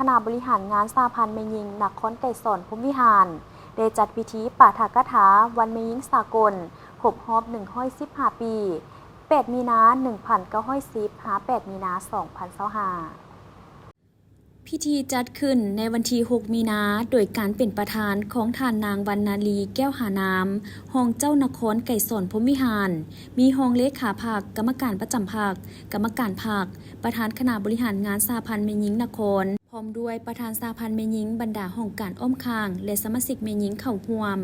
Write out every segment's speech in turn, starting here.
คณะบริหารงานสหพันธ์แม่หญิงนครไกรสอนพรหมวิหารได้จัดพิธีปาฐกถาวันแม่หญิงสากลครบรอบ115 ปี8 มีนา 1910 8 มีนา 2025พิธีจัดขึ้นในวันที่ 6 มีนา โดยการเป็นประธานของท่านนางวรรณาลีแก้วหาน้ำ รองเจ้านครไกรสอนพรหมวิหาร มีรองเลขาพรรค กรรมการประจำพรรค กรรมการพรรค ประธานคณะบริหารงานสหพันธ์แม่หญิงนคร พร้อมด้วยประธานสหพันธ์แม่หญิงบรรดาห้องการอ้อมข้าง และสมาชิกแม่หญิงเข้าร่วม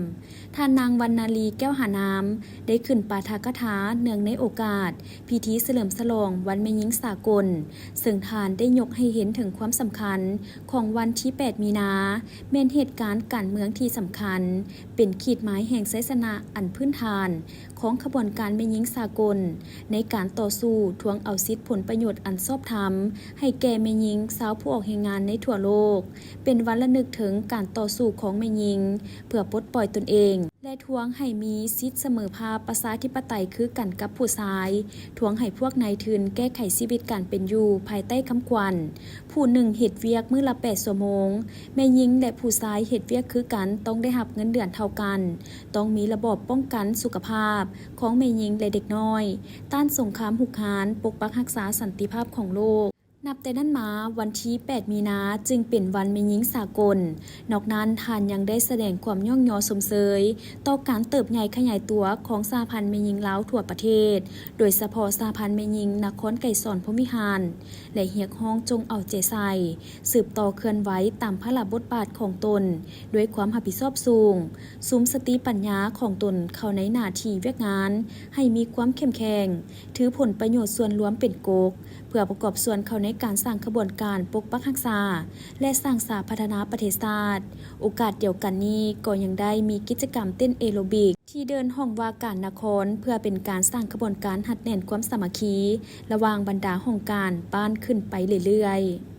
ท่านนางวรรณาลีแก้วหาน้ำ ได้ขึ้นปาฐกถาเนื่องในโอกาส พิธีเฉลิมฉลองวันแม่หญิงสากล ซึ่งท่านได้ยกให้เห็นถึงความสำคัญของวันที่ 8 มีนาแม่นเหตุการณ์การเมืองที่สำคัญ เป็นขีดหมายแห่งชัยชนะอันพื้นฐานของขบวนการแม่หญิงสากล ในการต่อสู้ทวงเอาสิทธิผลประโยชน์อันชอบธรรมให้แก่แม่หญิงสาวผู้ออกแรงงานในทั่วโลก เป็นวันระลึกถึงการต่อสู้ของแม่หญิงเพื่อปลดปล่อยตนเองและทวงให้มีสิทธิเสมอภาคประชาธิปไตยคือกันกับผู้ชายทวงให้พวกนายทุนแก้ไขชีวิตการเป็นอยู่ภายใต้คำขวัญผู้หนึ่งเฮ็ดเวียกมื้อละ8 ชั่วโมงแม่หญิงและผู้ชายเฮ็ดเวียกคือกันต้องได้รับเงินเดือนเท่ากันต้องมีระบบป้องกันสุขภาพของแม่หญิงและเด็กน้อยต้านสงครามหุกหารปกปักรักษาสันติภาพของโลกนับแต่นั้นมาวันที่ 8 มีนาจึงเป็นวันแม่หญิงสากลนอกนั้นท่านยังได้แสดงความย่องยอสมเสยต่อการเติบใหญ่ขยายตัวของสหพันธ์แม่หญิงลาวทั่วประเทศโดยเฉพาะสหพันธ์แม่หญิงนครไกรสอนพรหมวิหารและเรียกร้องจงเอาใจใส่สืบต่อเคลื่อนไหวตามพระราชบทบาทของตนด้วยความรับผิดชอบสูงสุมสติปัญญาของตนเข้าในหน้าที่เวียกงานให้มีความเข้มแข็งถือผลประโยชน์ส่วนรวมเป็นโกกเพื่อประกอบส่วนเข้าในการสร้างขบวนการปกปักรักษาและสร้างสาพัฒนาประเทศชาติโอกาสเดียวกันนี้ก็ยังได้มีกิจกรรมเต้นแอโรบิกที่เดินห้องว่าการนครเพื่อเป็นการสร้างขบวนการหัดแน่นความสามัคคีระหว่างบรรดาห้องการบ้านขึ้นไปเรื่อยๆ